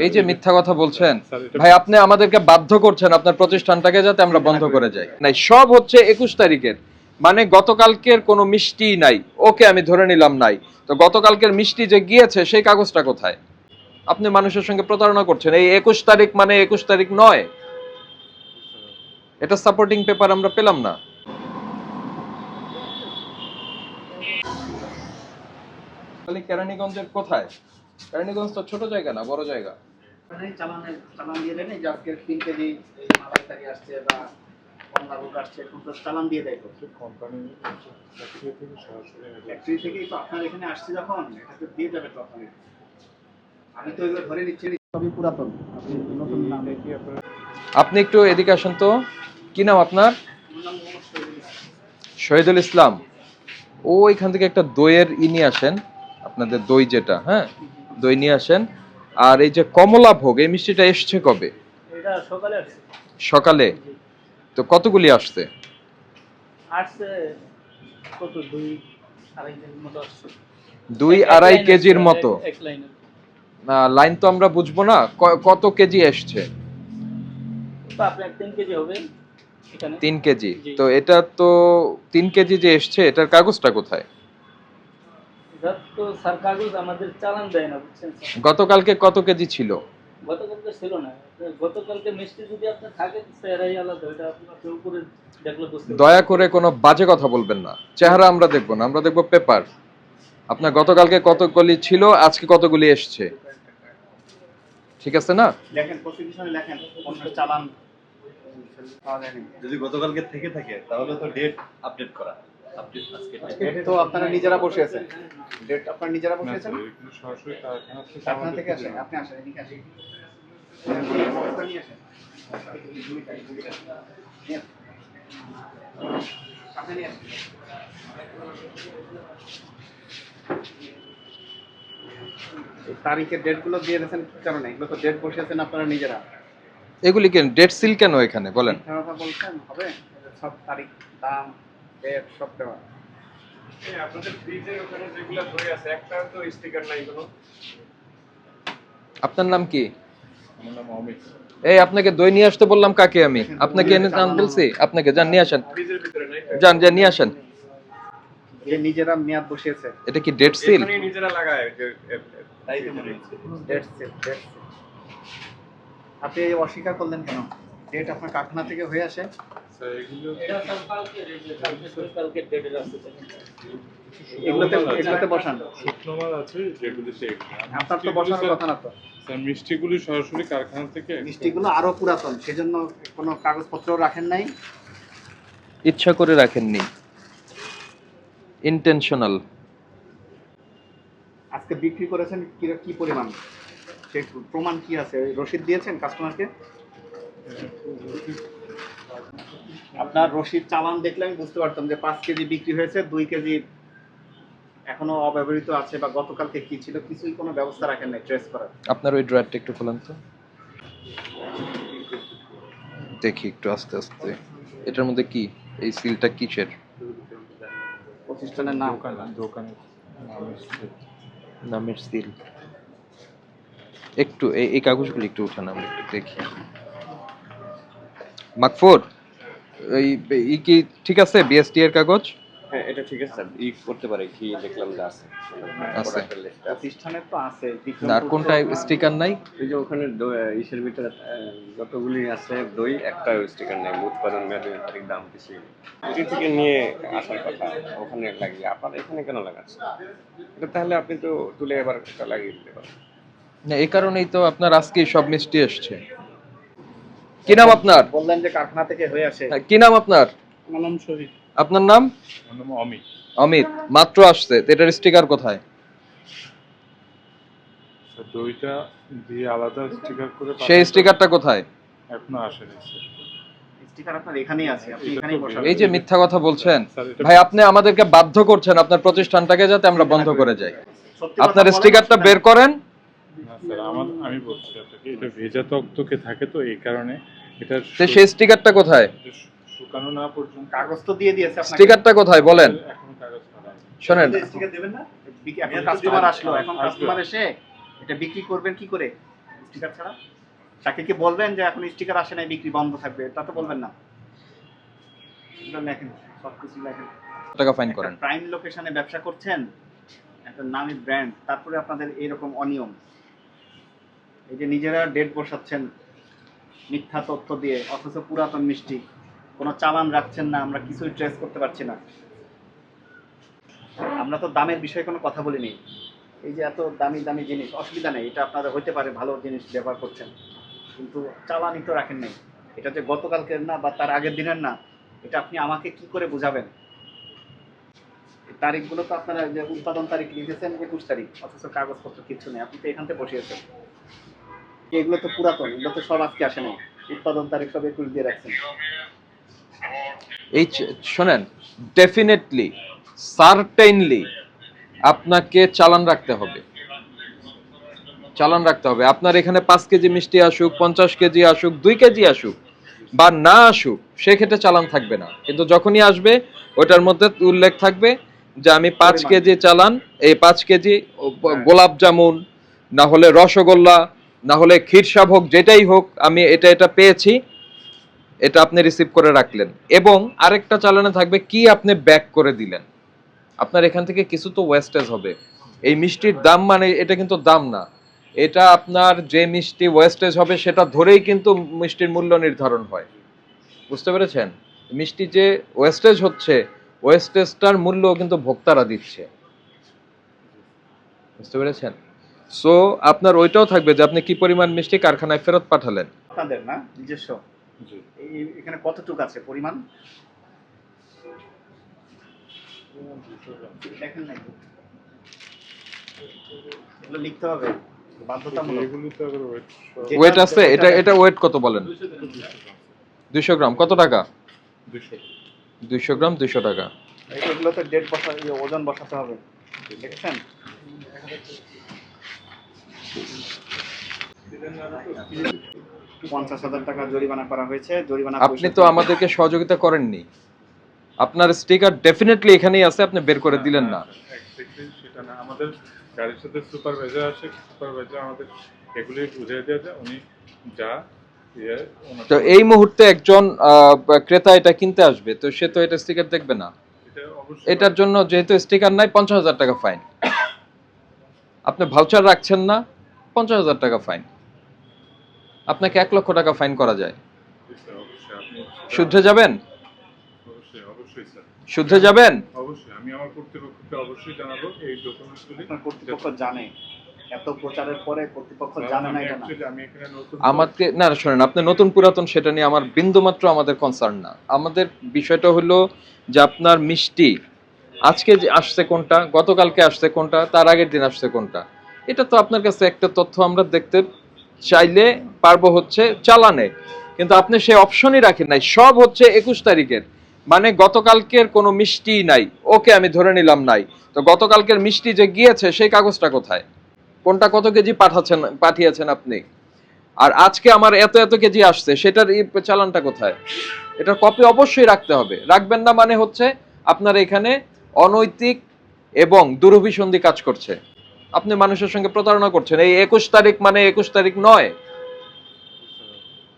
এই যে মিথ্যা কথা বলছেন ভাই, আপনি আমাদেরকে বাধ্য করছেন আপনার প্রতিষ্ঠানটাকে যাতে আমরা বন্ধ করে যাই। নাই, সব হচ্ছে 21 তারিখের, মানে গতকালকের কোনো মিষ্টি নাই। ওকে, আমি ধরে নিলাম নাই, তো গতকালকের মিষ্টি যে গিয়েছে সেই কাগজটা কোথায়? আপনি মানুষের সঙ্গে প্রতারণা করছেন। এই 21 তারিখ মানে 21 তারিখ নয়, এটা সাপোর্টিং পেপার আমরা পেলাম না। কেরানীগঞ্জের কোথায়? কেরানীগঞ্জ তো ছোট জায়গা না, বড় জায়গা। চালান দিয়ে দেন, যে আজকে 3 কেজি মালাইকারি আসছে বা কমলা ভোগ আসছে, তো চালান দিয়ে দেয়। কোম্পানি ফ্যাক্টরি থেকেই তো আপনার এখানে আসছে, যখন এটা তো দিয়ে যাবে তো আপনাকে। আমি তো এগুলো ধরে নিচ্ছি, সবই পুরাতন। আপনি নতুন নাম কি আপনার? আপনি একটু এদিকে আসেন তো। কি নাম আপনার? শহীদুল ইসলাম। ওইখান থেকে একটা দইয়ের নিয়ে আসেন, আপনাদের দই যেটা, হ্যাঁ, দই নিয়ে আসেন। আর এই যে কমলা ভোগ, এই মিষ্টিটা এসছে কবে? এটা সকালে আসছে। সকালে? তো কতগুলি আসছে? আসছে কত, 2-2.5 কেজির মতো আসছে। 2-2.5 কেজির মতো? এক লাইনে লাইন তো আমরা বুঝবো না, কত কেজি এসছে? তো আপনার 3 কেজি হবে এখানে। 3 কেজি? তো এটা তো 3 কেজি যে এসছে, এটার কাগজটা কোথায়? এটা তো স্যার কাগজ আমাদের চালান দেয় না, বুঝছেন স্যার। গতকালকে কত কেজি ছিল? গতকালকে ছিল না। গতকালকে মিষ্টি যদি আপনার থাকে সেরাই আলাদা, এটা আপনার উপরে দেখলে বুঝতে পারবেন। দয়া করে কোনো বাজে কথা বলবেন না। চেহারা আমরা দেখবো না, আমরা দেখবো পেপার। আপনার গতকালকে কতগুলি ছিল, আজকে কতগুলি এসছে, ঠিক আছে না? লেখেন, প্রসিকিউশনে লেখেন কোন চালান পাওয়া যায় না। যদি গতকালকে থেকে থাকে তাহলে তো ডেট আপডেট করা। আপডেট আজকে ডেট তো আপনারা নিজেরা বসে আছেন। ডেট আপনারা নিজেরা বসে আছেন। সরাসরি কারখানা থেকে আসেন, আপনি আসেন, এদিকে আসেন। বস্তা নিয়ে আসেন। সামনে নিয়ে আসেন। এই তারিখের ডেটগুলো দিয়ে দিয়েছেন কি কারণে? এগুলো তো ডেট বসে আছেন আপনারা নিজেরা। এগুলি কেন ডেট সিল কেন এখানে বলেন? মিথ্যা কথা বলছেন হবে? সব তারিখ, দাম, ডেট সব দেওয়া। এই আপনাদের ফ্রিজের ওখানে যেগুলো ধরে আছে, একটাও তো স্টিকার নাই কোনো। আপনার নাম কি? আমার নাম অমিত। এই আপনাকে দই নিয়ে আসতে বললাম কাকে? আমি আপনাকে এনে নাম বলছি? আপনাকে যান নিয়ে আসেন, ফ্রিজের ভিতরে নাই। যান যান নিয়ে আসেন। যে নিজেরা মেয়াদ বসিয়েছে। এটা কি ডেট সিল? এখানে নিজেরা লাগায় যে তাই তো মনে হচ্ছে। Date seal, date seal. আপনি অস্বীকার করলেন কেন? ডেট আপনার কারখানা থেকে হয়ে আসে। স্যার এগুলো এটা কালকে ডেটের আছে। এগুলোতে বসান। শুকনো মাল আছে যেগুলোতে আপনার তো বসানোর কথা না তো। স্যার মিষ্টিগুলি সরাসরি কারখানা থেকে। মিষ্টিগুলো আরো পুরাতন, সেজন্য কোনো কাগজপত্র রাখেন নাই। ইচ্ছা করে রাখেননি, ইন্টেনশনাল। আজকে বিক্রি করেছেন কি পরিমাণ, সে প্রমাণ কি আছে? রসিদ দিয়েছেন কাস্টমারকে? আপনার রসিদ চালান দেখলে আমি বুঝতে পারতাম যে 5 কেজি বিক্রি হয়েছে, 2 কেজি এখনো অব্যবহৃত আছে, বা গতকালকে কি ছিল কিছুই কোনো ব্যবস্থা রাখেন নাই ট্রেস করার। আপনার ওই ড্রয়ারটা একটু খোলেন তো, দেখি একটু আস্তে আস্তে। এটার মধ্যে কি? এই সিলটা কিসের? প্রতিষ্ঠানের নাম। দোকানের নামের সিল। একটু এই কাগজগুলো একটু উঠান, আমরা একটু দেখি। মাকফুর, এই কি ঠিক আছে? বিএসটি এর কাগজ? হ্যাঁ এটা ঠিক আছে স্যার, করতে পারে কি দেখলাম যে আছে। আছে। প্রতিষ্ঠানের তো আছে। না, আর কোনটা স্টিকার নাই? এই যে ওখানে ইসের ভিতরে যতগুলি আছে দই, একটা স্টিকার নেই। উৎপাদন মেয়াদ, তারিখ, দাম বেশি। এটি থেকে নিয়ে আসার কথা, ওখানে লাগিয়ে আপনার এখানে কেন লাগাচ্ছে? এটা তাহলে আপনি তো তুলে এবার লাগিয়ে দিতে পারেন। না, এই কারণেই তো আপনার আজকে সব মিষ্টি এসছে। কি নাম আপনার? বললেন যে কারখানা থেকে হয়ে আসে। কি নাম আপনার? আমার নাম শহীদ। আপনার নাম? আমার নাম অমিত। অমিত। মাত্র আসছে, এটার স্টিকার কোথায়? স্যার দইটা দিয়ে আলাদা স্টিকার করে সেই স্টিকারটা কোথায়? এখনো আসেনি স্যার। স্টিকার আপনার এখানেই আছে, আপনি এখানেই বসাবেন। এই যে মিথ্যা কথা বলছেন স্যার, এটা- ভাই, আপনি আমাদেরকে বাধ্য করছেন আপনার প্রতিষ্ঠানটাকে যাতে আমরা বন্ধ করে যাই। সত্যি কথা আপনার বলেন, স্টিকারটা বের করেন। না স্যার, আমি বলছি আপনাকে, এটা ভেজা তক্তকে থাকে তো এই কারণে এটা সেই স্টিকারটা কোথায়? শুকানো না পর্যন্ত। কাগজ তো দিয়ে দিয়েছে আপনাকে। স্টিকারটা কোথায় বলেন? এখনো কাগজ করা হয়নি। শোনেন, স্টিকার দেবেন না? এখন কাস্টমার আসলো, এখন কাস্টমার এসে এটা বিক্রি করবেন কি করে? স্টিকার ছাড়া? তাকে কি বলবেন যে এখন স্টিকার আসে নাই, বিক্রি বন্ধ থাকবে? তা তো বলবেন না। এটা লেখেন, সবকিছু লেখেন। টাকা ফাইন করেন। প্রাইম লোকেশনে ব্যবসা করছেন, একটা নামি ব্র্যান্ড, তারপরে আপনাদের এইরকম অনিয়ম। এই যে নিজেরা ডেট বসাচ্ছেন মিথ্যা তথ্য দিয়ে, অথচ পুরাতন মিষ্টি, কোনো চালান রাখছেন না, আমরা কিছুই ট্রেস করতে পারছি না। আমরা তো দামের বিষয়ে কোনো কথা বলিনি। এই যে এত দামি দামি জিনিস, অসুবিধা নেই, এটা আপনাদের হইতে পারে, ভালো জিনিস ব্যবহার করছেন, কিন্তু চালানই তো রাখেন নাই। এটা যে গতকালকের না বা তার আগের দিনের না, এটা আপনি আমাকে কি করে বুঝাবেন? এই তারিখগুলো তো আপনারা যে উৎপাদন তারিখ লিখেছেন 21 তারিখ, অথচ কাগজপত্র কিছু নেই, আপনি তো এখান থেকে বসিয়েছেন। এগুলো তো পুরাতন, এগুলো তো সব আজকে আসে নাই, উৎপাদন তারিখ সব 21 দিয়ে রাখছেন। এই শোনেন, ডেফিনেটলি সার্টেনলি আপনাকে চালান রাখতে হবে, চালান রাখতে হবে। আপনার এখানে 5 কেজি মিষ্টি আসুক, 50 কেজি আসুক, 2 কেজি আসুক বা না আসুক, সেক্ষেত্রে চালান থাকবে না। কিন্তু যখনই আসবে ওটার মধ্যে উল্লেখ থাকবে যে আমি 5 কেজি চালান, এই 5 কেজি গোলাপ জামুন, না হলে রসগোল্লা, না হলে ক্ষীরসাব হোক, যেটাই হোক, আমি এটা এটা পেয়েছি, এটা আপনি রিসিভ করে রাখলেন। এবং আরেকটা চালানে থাকবে কি আপনি ব্যাক করে দিলেন। আপনার এখান থেকে কিছু তো ওয়েস্টেজ হবে। এই মিষ্টির দাম মানে এটা কিন্তু দাম না, এটা আপনার যে মিষ্টি ওয়েস্টেজ হবে সেটা ধরেই কিন্তু মিষ্টির মূল্য নির্ধারণ হয়। বুঝতে পেরেছেন? মিষ্টি যে ওয়েস্টেজ হচ্ছে, ওয়েস্টেজটার মূল্য কিন্তু ভোক্তারা দিচ্ছে। বুঝতে পেরেছেন? সো আপনার ওইটাও থাকবে যে আপনি কি পরিমাণ মিষ্টি কারখানায় ফেরত পাঠালেন। আপনাদের না নিজস্ব? জি। এখানে কতটুকু আছে পরিমাণ দেখেন নাই? এগুলো লিখতে হবে বাধ্যতামূলক। এগুলো তো আবার ওয়েট ওয়েট আছে? এটা এটা ওয়েট কত বলেন? 200 গ্রাম। কত টাকা? 200 200 গ্রাম 200 টাকা। এগুলো তো ডেট বসা, ওজন বসাতে হবে, দেখেছেন? 50,000 টাকা জরিমানা করা হয়েছে। জরিমানা আপনি তো আমাদেরকে সহযোগিতা করেননি। আপনার স্টিকার ডেফিনেটলি এখানেই আছে, আপনি বের করে দিলেন না। এক্স্যাক্টলি সেটা না, আমাদের গাড়ির সাথে সুপারভাইজার আসে, সুপারভাইজার আমাদের এগুলি বুঝিয়ে দিয়ে যায়, উনি যা তো এই মুহূর্তে একজন ক্রেতা এটা কিনতে আসবে, তো সে তো এটা স্টিকার দেখবে না। এটার জন্য যেহেতু স্টিকার নাই, 50,000 টাকা ফাইন। আপনি ভাউচার রাখছেন না, 50,000 টাকা ফাইন। আপনাকে 1 লক্ষ টাকা ফাইন করা যায়। শুদ্ধে যাবেন? অবশ্যই স্যার, শুদ্ধে যাবেন? অবশ্যই আমি আমার কর্তৃপক্ষকে অবশ্যই জানাবো এই ডকুমেন্টসগুলি। আপনার কর্তৃপক্ষ জানে, এত প্রচারের পরে কর্তৃপক্ষ জানে না এটা না। আমি এখানে নতুন আমাকে না শোনেন, আপনি নতুন পুরাতন সেটা নিয়ে আমার বিন্দুমাত্র আমাদের কনসার্ন না। আমাদের বিষয়টা হলো যে আপনার মিষ্টি আজকে যে আসছে কোনটা, গতকালকে আসছে কোনটা, তার আগের দিন আসছে কোনটা, এটা তো আপনার কাছে একটা তথ্য আমরা দেখতে চাইলে পারবো হচ্ছে চালানে, কিন্তু আপনি সেই অপশনই রাখেন নাই। সব হচ্ছে 21 তারিখের, মানে গতকালকের কোনো মিষ্টি নাই। ওকে, আমি ধরে নিলাম নাই, তো গতকালকের মিষ্টি যে গিয়েছে সেই কাগজটা কোথায়? কোনটা কত কেজি পাঠিয়েছেন আপনি? আর আজকে আমার এত এত কেজি আসছে, সেটার চালানটা কোথায়? এটার কপি অবশ্যই রাখতে হবে। রাখবেন না মানে হচ্ছে আপনার এখানে অনৈতিক এবং দুরভিসন্ধি কাজ করছে। আপনি মানুষের সঙ্গে প্রতারণা করছেন। এই 21 তারিখ মানে 21 তারিখ নয়,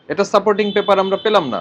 এটা সাপোর্টিং পেপার আমরা পেলাম না।